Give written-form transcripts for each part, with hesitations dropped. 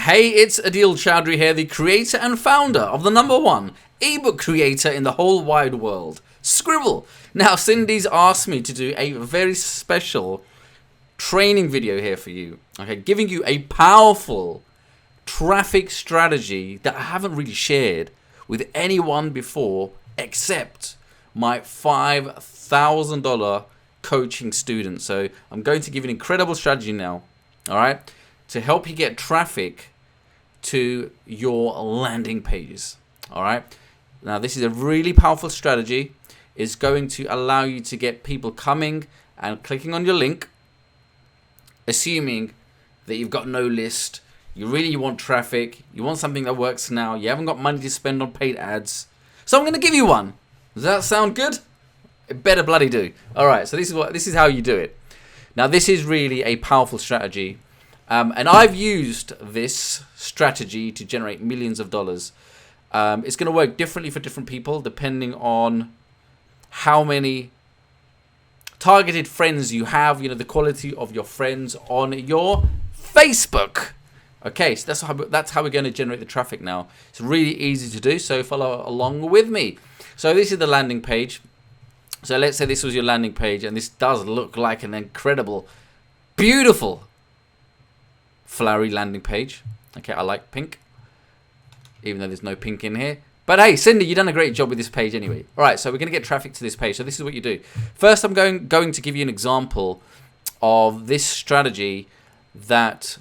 Hey, it's Adeel Chowdhry here, the creator and founder of the #1 ebook creator in the whole wide world, Scribble. Now, Cindy's asked me to do a very special training video here for you, okay, giving you a powerful traffic strategy that I haven't really shared with anyone before except my $5,000 coaching student. So I'm going to give you an incredible strategy now, all right, to help you get traffic to your landing pages. All right. Now, this is a really powerful strategy. It's going to allow you to get people coming and clicking on your link, assuming that you've got no list. You really want traffic. You want something that works now. You haven't got money to spend on paid ads. So I'm going to give you one. Does that sound good? It better bloody do. All right. So this is how you do it. Now, this is really a powerful strategy. And I've used this strategy to generate millions of dollars. It's going to work differently for different people depending on how many targeted friends you have, the quality of your friends on your Facebook. Okay, so that's how we're going to generate the traffic now. It's really easy to do, so follow along with me. So this is the landing page. So let's say this was your landing page, and this does look like an incredible, beautiful, flowery landing page. Okay, I like pink, even though there's no pink in here. But hey, Cindy, you've done a great job with this page anyway. All right, so we're going to get traffic to this page. So this is what you do. First, I'm going to give you an example of this strategy that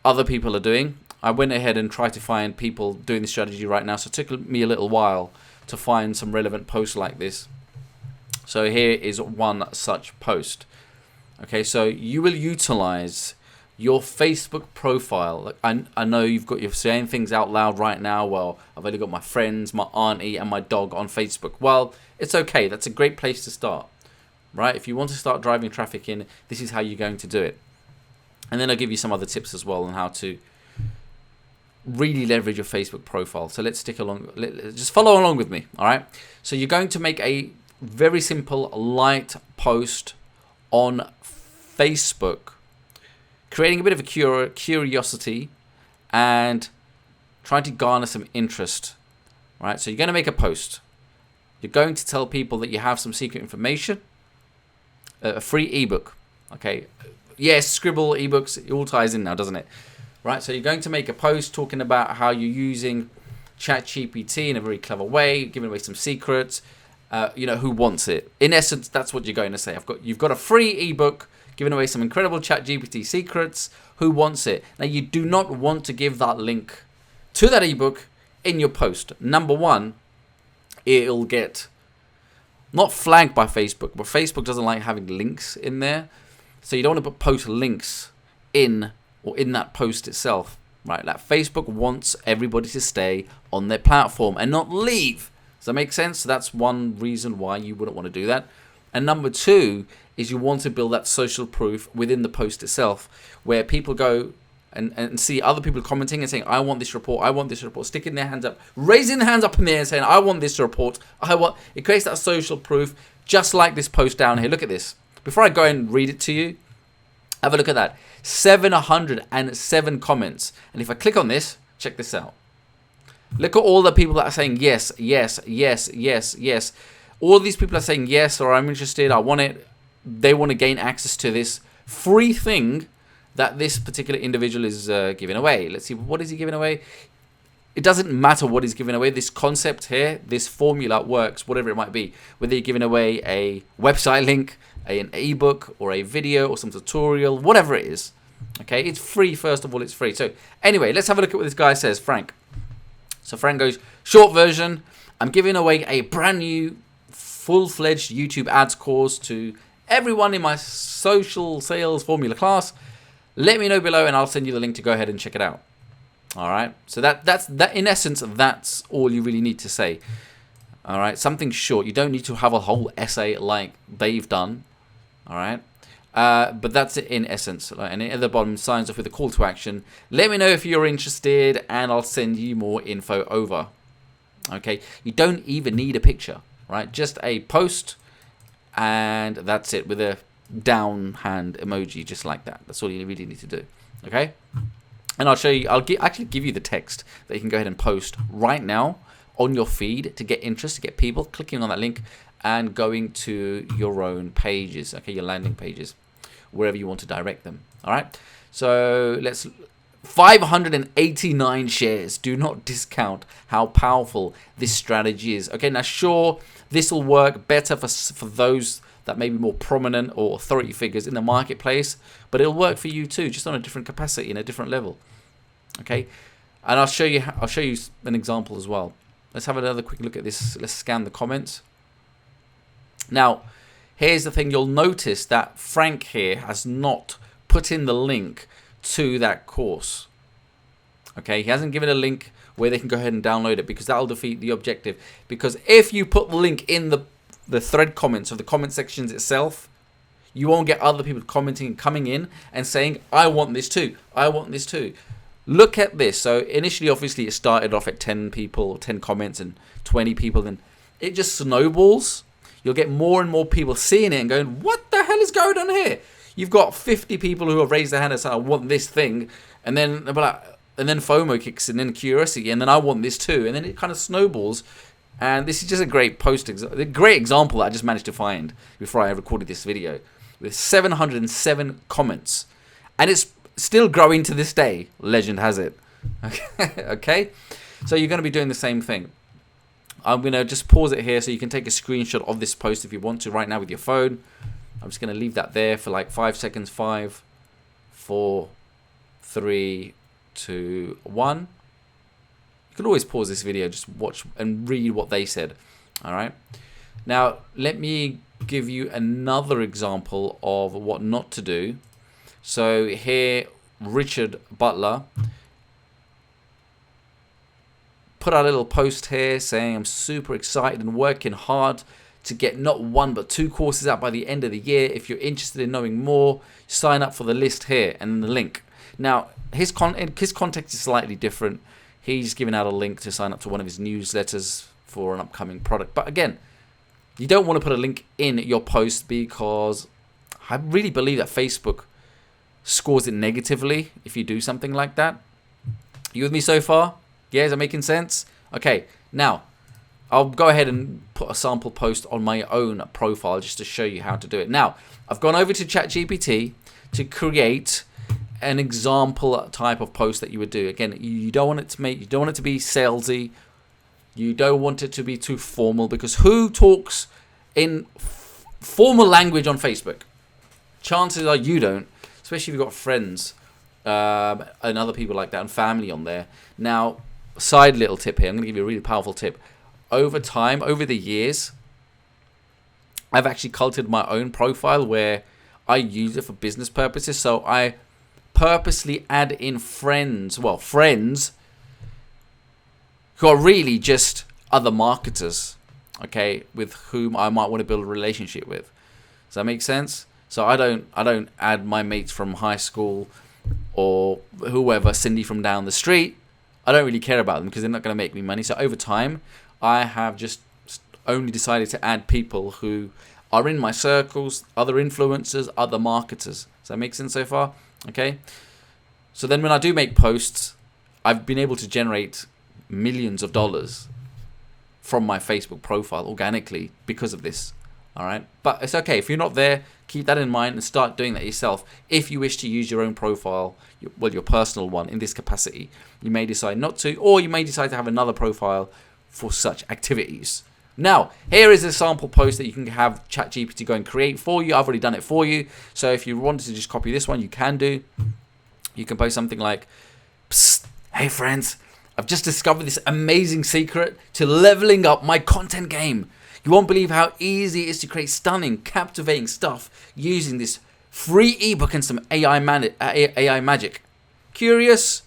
other people are doing. I went ahead and tried to find people doing this strategy right now, so it took me a little while to find some relevant posts like this. So here is one such post. Okay, so you will utilize your Facebook profile. Like, I know you're saying things out loud right now. Well, I've only got my friends, my auntie, and my dog on Facebook. Well, it's okay. That's a great place to start, right? If you want to start driving traffic in, this is how you're going to do it. And then I'll give you some other tips as well on how to really leverage your Facebook profile. So let's stick along. Just follow along with me, all right? So you're going to make a very simple, light post on Facebook, creating a bit of a curiosity and trying to garner some interest, right? So you're going to make a post. You're going to tell people that you have some secret information, a free ebook, okay? Yes, Scribble ebooks, it all ties in now, doesn't it? Right, so you're going to make a post talking about how you're using ChatGPT in a very clever way, giving away some secrets, who wants it. In essence, that's what you're going to say. You've got a free ebook, giving away some incredible ChatGPT secrets. Who wants it? Now, you do not want to give that link to that ebook in your post. Number one, it'll get not flagged by Facebook, but Facebook doesn't like having links in there. So you don't want to post links in that post itself, right? Like, Facebook wants everybody to stay on their platform and not leave. Does that make sense? So that's one reason why you wouldn't want to do that. And number two is you want to build that social proof within the post itself, where people go and see other people commenting and saying, I want this report, sticking their hands up, raising their hands up in the air and saying, I want this report, it creates that social proof, just like this post down here. Look at this. Before I go and read it to you, have a look at that. 707 comments. And if I click on this, check this out. Look at all the people that are saying yes, yes, yes, yes, yes. All these people are saying yes, or I'm interested, I want it. They want to gain access to this free thing that this particular individual is giving away. Let's see, what is he giving away? It doesn't matter what he's giving away. This concept here, this formula works, whatever it might be. Whether you're giving away a website link, an ebook, or a video, or some tutorial, whatever it is. Okay, it's free. First of all, it's free. So anyway, let's have a look at what this guy says, Frank. So Frank goes, short version, I'm giving away a brand new full-fledged YouTube ads course to everyone in my social sales formula class. Let me know below and I'll send you the link to go ahead and check it out. All right, so that's in essence, that's all you really need to say. All right, something short. You don't need to have a whole essay like they've done. All right, but that's it in essence. And at the bottom, signs off with a call to action. Let me know if you're interested and I'll send you more info over. Okay, you don't even need a picture, right? Just a post, and that's it, with a down hand emoji, just like that. That's all you really need to do. Okay. And I'll show you, actually give you the text that you can go ahead and post right now on your feed to get interest, to get people clicking on that link and going to your own pages, okay, your landing pages, wherever you want to direct them. All right. So let's 589 shares. Do not discount how powerful this strategy is. Okay, now sure, this will work better for those that may be more prominent or authority figures in the marketplace, but it'll work for you too, just on a different capacity and a different level. Okay, and I'll show you an example as well. Let's have another quick look at this. Let's scan the comments. Now, here's the thing. You'll notice that Frank here has not put in the link to that course. Okay, he hasn't given a link where they can go ahead and download it, because that'll defeat the objective. Because if you put the link in the thread comments or the comment sections itself, you won't get other people commenting and coming in and saying, I want this too, I want this too. Look at this. So initially, obviously, it started off at 10 people, 10 comments and 20 people. Then it just snowballs. You'll get more and more people seeing it and going, what the hell is going on here? You've got 50 people who have raised their hand and said, I want this thing. And then FOMO kicks in, and then curiosity, and then I want this too. And then it kind of snowballs. And this is just a great a great example that I just managed to find before I recorded this video, with 707 comments. And it's still growing to this day, legend has it. Okay, so you're going to be doing the same thing. I'm going to just pause it here so you can take a screenshot of this post if you want to right now with your phone. I'm just going to leave that there for like 5 seconds. 5, 4, 3, 2, 1. You can always pause this video, just watch and read what they said. All right. Now, let me give you another example of what not to do. So here, Richard Butler put out a little post here saying, I'm super excited and working hard to get not 1 but 2 courses out by the end of the year. If you're interested in knowing more, sign up for the list here and the link. Now, his context is slightly different. He's given out a link to sign up to one of his newsletters for an upcoming product. But again, you don't want to put a link in your post, because I really believe that Facebook scores it negatively if you do something like that. You with me so far? Yeah, is that making sense? Okay, now I'll go ahead and put a sample post on my own profile just to show you how to do it. Now, I've gone over to ChatGPT to create an example type of post that you would do. Again, you don't want it to be salesy. You don't want it to be too formal, because who talks in formal language on Facebook? Chances are you don't, especially if you've got friends and other people like that and family on there. Now, side little tip here. I'm going to give you a really powerful tip. Over time, over the years, I've actually cultivated my own profile where I use it for business purposes. So I purposely add in friends who are really just other marketers, okay, with whom I might want to build a relationship with. Does that make sense? So I don't add my mates from high school or whoever, Cindy from down the street. I don't really care about them because they're not going to make me money. So over time, I have just only decided to add people who are in my circles, other influencers, other marketers. Does that make sense so far? Okay. So then when I do make posts, I've been able to generate millions of dollars from my Facebook profile organically because of this. All right. But it's okay. If you're not there, keep that in mind and start doing that yourself. If you wish to use your own profile, your personal one in this capacity, you may decide not to, or you may decide to have another profile for such activities. Now, here is a sample post that you can have ChatGPT go and create for you. I've already done it for you. So if you wanted to just copy this one, you can do. You can post something like, "Psst, hey friends, I've just discovered this amazing secret to leveling up my content game. You won't believe how easy it is to create stunning, captivating stuff using this free ebook and some AI magic. Curious?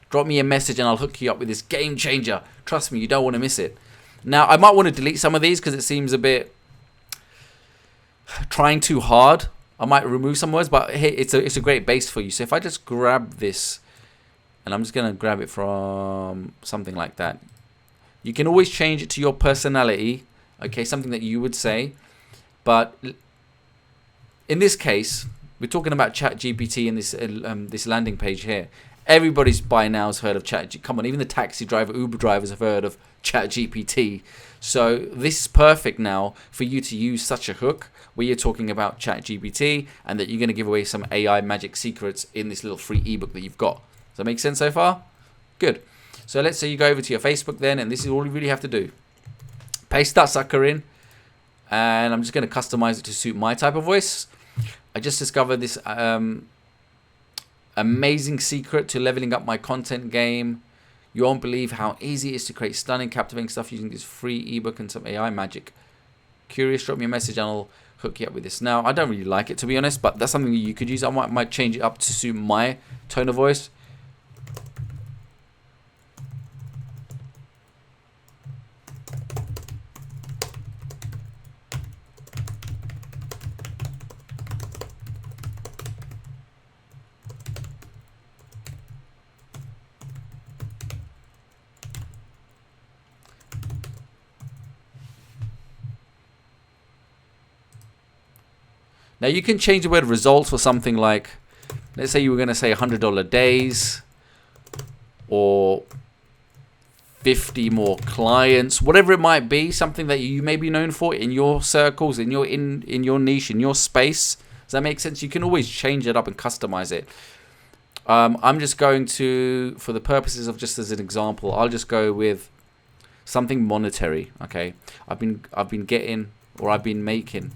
Drop me a message and I'll hook you up with this game changer. Trust me, you don't want to miss it." Now, I might want to delete some of these because it seems a bit trying too hard. I might remove some words, but hey, it's a great base for you. So if I just grab this, and I'm just going to grab it from something like that. You can always change it to your personality, okay, something that you would say. But in this case, we're talking about ChatGPT and this landing page here. Everybody's by now has heard of ChatGPT. Come on, even the taxi driver, Uber drivers have heard of ChatGPT. So this is perfect now for you to use such a hook where you're talking about ChatGPT and that you're going to give away some AI magic secrets in this little free ebook that you've got. Does that make sense so far? Good. So let's say you go over to your Facebook then, and this is all you really have to do. Paste that sucker in, and I'm just going to customize it to suit my type of voice. I just discovered this amazing secret to leveling up my content game. You won't believe how easy it is to create stunning, captivating stuff using this free ebook and some AI magic. Curious? Drop me a message and I'll hook you up with this. Now, I don't really like it, to be honest, but that's something that you could use. I might change it up to suit my tone of voice. Now you can change the word results for something like, let's say you were going to say $100 days or 50 more clients, whatever it might be, something that you may be known for in your circles, in your niche, in your space. Does that make sense? You can always change it up and customize it. I'm just going to, for the purposes of just as an example, I'll just go with something monetary. Okay, I've been making.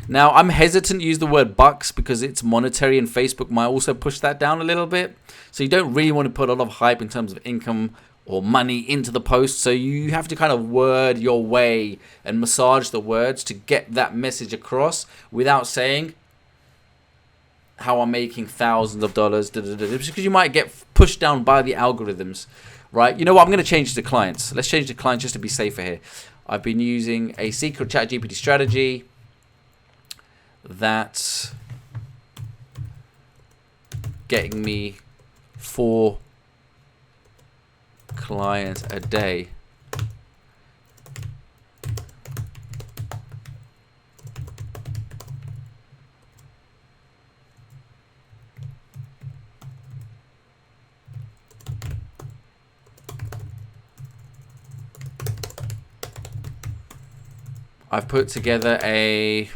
Now, I'm hesitant to use the word bucks because it's monetary and Facebook might also push that down a little bit. So you don't really want to put a lot of hype in terms of income or money into the post. So you have to kind of word your way and massage the words to get that message across without saying how I'm making thousands of dollars, because you might get pushed down by the algorithms, right? You know what? I'm going to change it to clients. Let's change it to clients just to be safer here. I've been using a secret ChatGPT strategy that's getting me 4 clients a day. I've put together a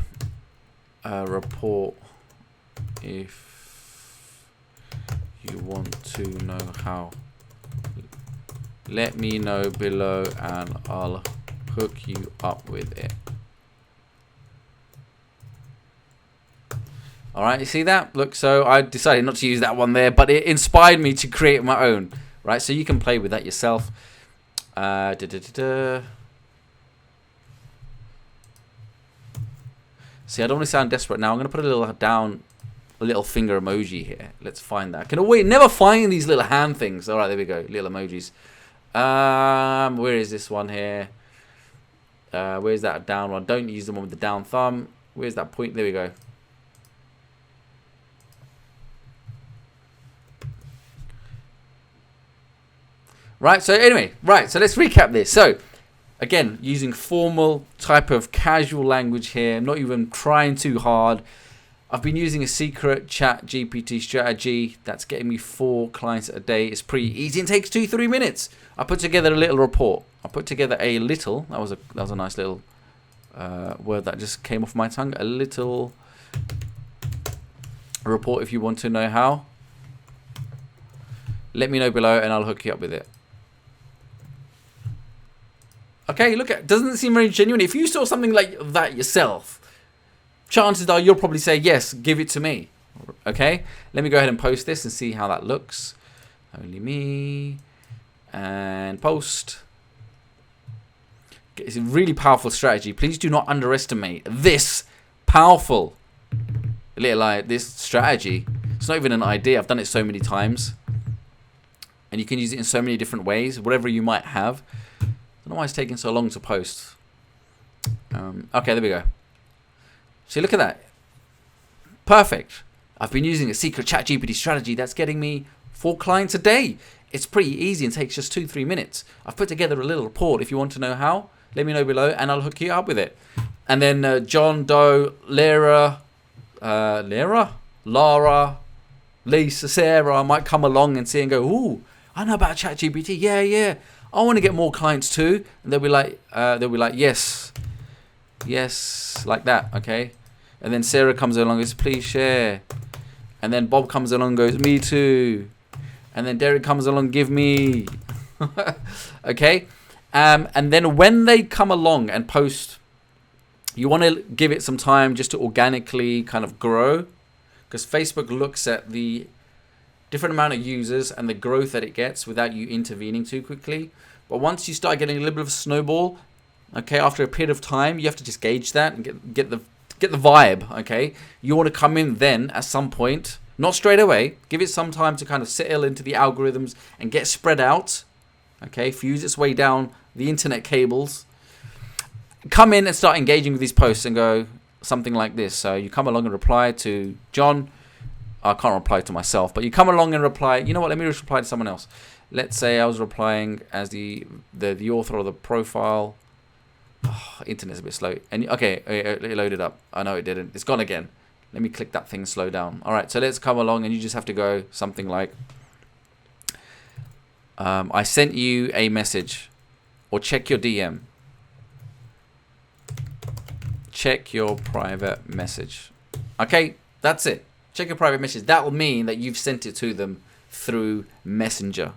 report. If you want to know how, let me know below and I'll hook you up with it. Alright, you see that? Look, so I decided not to use that one there, but it inspired me to create my own. Right, so you can play with that yourself. See, I don't want to sound desperate now. I'm going to put a little finger emoji here. Let's find that. I can always never find these little hand things. All right, there we go. Little emojis. Where is this one here? Where's that down one? Don't use the one with the down thumb. Where's that point? There we go. Right, so anyway, right, so let's recap this. So, again, using formal type of casual language here, not even trying too hard. I've been using a secret ChatGPT strategy that's getting me 4 clients a day. It's pretty easy and takes 2-3 minutes. I put together a little report. I put together a little, that was a nice little word that just came off my tongue. A little report if you want to know how. Let me know below and I'll hook you up with it. Okay, look, it doesn't seem very genuine. If you saw something like that yourself, chances are you'll probably say, yes, give it to me. Okay, let me go ahead and post this and see how that looks. Only me. And post. It's a really powerful strategy. Please do not underestimate this powerful this strategy. It's not even an idea. I've done it so many times. And you can use it in so many different ways, whatever you might have. I don't know why it's taking so long to post. Okay, there we go. See, look at that. Perfect. I've been using a secret ChatGPT strategy that's getting me 4 clients a day. It's pretty easy and takes just 2-3 minutes. I've put together a little report. If you want to know how, let me know below and I'll hook you up with it. And then John Doe, Lara, Lisa, Sarah might come along and see and go, ooh, I know about ChatGPT. Yeah. I want to get more clients too. And they'll be like, yes, like that. Okay. And then Sarah comes along and goes, please share. And then Bob comes along and goes, me too. And then Derek comes along, give me. Okay. And then when they come along and post, you want to give it some time just to organically kind of grow, because Facebook looks at the different amount of users and the growth that it gets without you intervening too quickly. But once you start getting a little bit of a snowball, okay, after a period of time, you have to just gauge that and get the vibe, okay? You want to come in then at some point, not straight away, give it some time to kind of settle into the algorithms and get spread out, okay, fuse its way down the internet cables. Come in and start engaging with these posts and go something like this. So you come along and reply to John. I can't reply to myself, but you come along and reply. You know what? Let me just reply to someone else. Let's say I was replying as the author of the profile. Oh, internet's a bit slow. And okay, it loaded up. I know it didn't. It's gone again. Let me click that thing, slow down. All right, so let's come along and you just have to go something like, I sent you a message, or check your DM. Check your private message. Okay, that's it. Check your private message. That will mean that you've sent it to them through Messenger.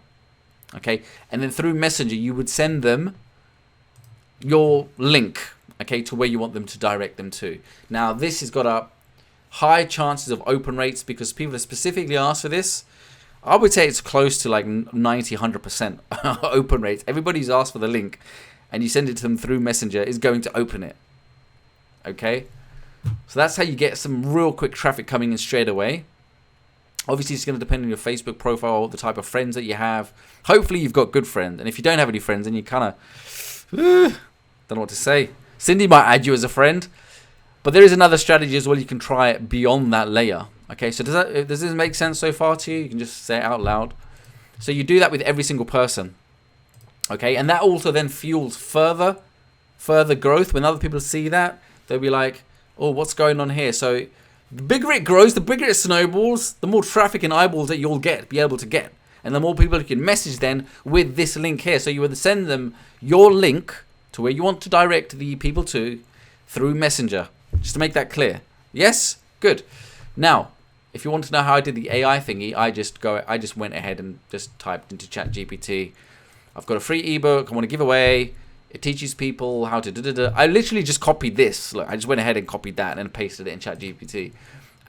Okay, and then through Messenger, you would send them your link, okay, to where you want them to direct them to. Now, this has got a high chances of open rates because people have specifically asked for this. I would say it's close to like 90, 100% open rates. Everybody's asked for the link and you send it to them through Messenger is going to open it. Okay, so that's how you get some real quick traffic coming in straight away. Obviously, it's going to depend on your Facebook profile, the type of friends that you have. Hopefully, you've got good friends. And if you don't have any friends, then you kind of don't know what to say. Cindy might add you as a friend. But there is another strategy as well. You can try it beyond that layer. Okay, so does this make sense so far to you? You can just say it out loud. So you do that with every single person. Okay, and that also then fuels further growth. When other people see that, they'll be like, oh, what's going on here? So the bigger it grows, the bigger it snowballs, the more traffic and eyeballs that you'll be able to get. And the more people you can message then with this link here. So you would send them your link to where you want to direct the people to through Messenger. Just to make that clear. Yes? Good. Now, if you want to know how I did the AI thingy, I just went ahead and just typed into ChatGPT. I've got a free ebook I want to give away. It teaches people how to I literally just copied this. Look, I just went ahead and copied that and pasted it in ChatGPT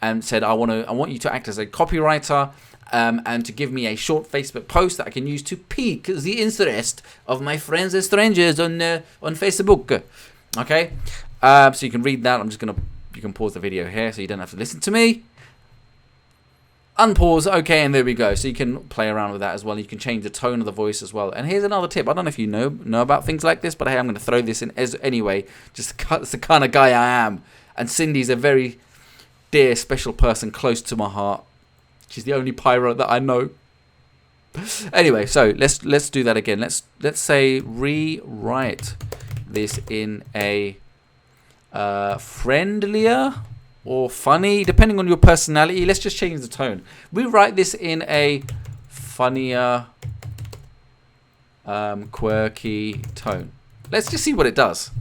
and said I want you to act as a copywriter and to give me a short Facebook post that I can use to pique the interest of my friends and strangers on Facebook. Okay, so you can read that. You can pause the video here so you don't have to listen to me. Unpause, okay, and there we go. So you can play around with that as well. You can change the tone of the voice as well. And here's another tip. I don't know if you know about things like this, but hey, I'm going to throw this in anyway. Just it's the kind of guy I am. And Cindy's a very dear, special person close to my heart. She's the only pyro that I know. Anyway, so let's do that again. Let's say rewrite this in a friendlier or funny, depending on your personality. Let's just change the tone. We write this in a funnier, quirky tone. Let's just see what it does.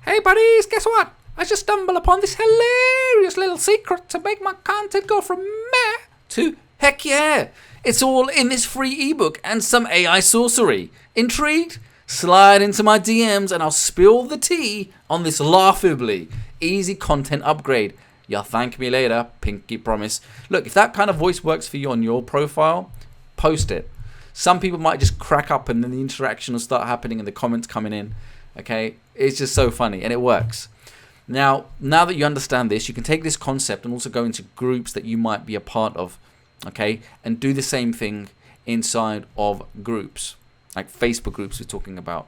Hey buddies, guess what? I just stumbled upon this hilarious little secret to make my content go from meh to heck yeah. It's all in this free ebook and some AI sorcery. Intrigued? Slide into my DMs and I'll spill the tea on this laughably easy content upgrade. You'll thank me later, pinky promise. Look, if that kind of voice works for you on your profile, post it. Some people might just crack up and then the interaction will start happening and the comments coming in. Okay, it's just so funny and it works. Now that you understand this, you can take this concept and also go into groups that you might be a part of. Okay, and do the same thing inside of groups, like Facebook groups we're talking about.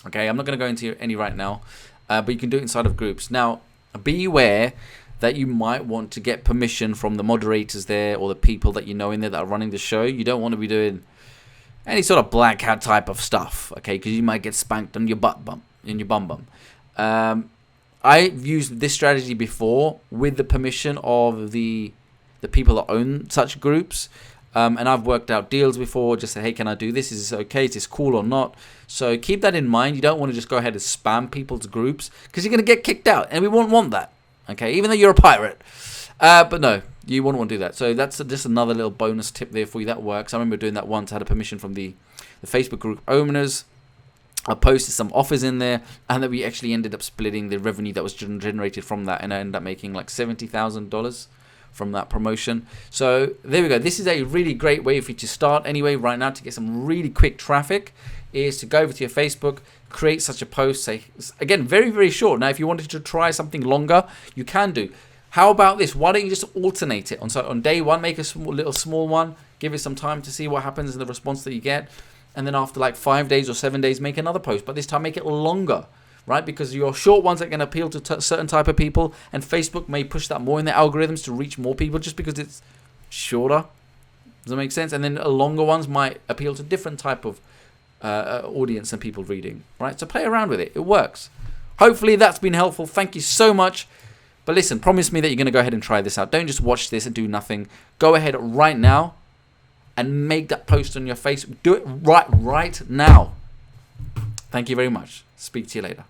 Okay, I'm not going to go into any right now. But you can do it inside of groups. Now, be aware that you might want to get permission from the moderators there or the people that you know in there that are running the show. You don't want to be doing any sort of black hat type of stuff, okay? Because you might get spanked on your bum bum. I've used this strategy before with the permission of the people that own such groups. And I've worked out deals before, just say, hey, can I do this? Is this okay? Is this cool or not? So keep that in mind. You don't want to just go ahead and spam people's groups because you're going to get kicked out, and we won't want that. Okay, even though you're a pirate. But no, you wouldn't want to do that. So that's just another little bonus tip there for you. That works. I remember doing that once. I had a permission from the Facebook group owners. I posted some offers in there, and then we actually ended up splitting the revenue that was generated from that, and I ended up making like $70,000 from that promotion. So there we go. This is a really great way for you to start anyway right now to get some really quick traffic, is to go over to your Facebook, create such a post, say, again, very, very short. Now, if you wanted to try something longer, you can do. How about this? Why don't you just alternate it? On day one, make a small one, give it some time to see what happens and the response that you get. And then after like 5 days or 7 days, make another post. But this time, make it longer. Right, because your short ones are going to appeal to certain type of people, and Facebook may push that more in their algorithms to reach more people just because it's shorter. Does that make sense? And then longer ones might appeal to different type of audience and people reading. Right, so play around with it. It works. Hopefully that's been helpful. Thank you so much. But listen, promise me that you're going to go ahead and try this out. Don't just watch this and do nothing. Go ahead right now and make that post on your Facebook. Do it right now. Thank you very much. Speak to you later.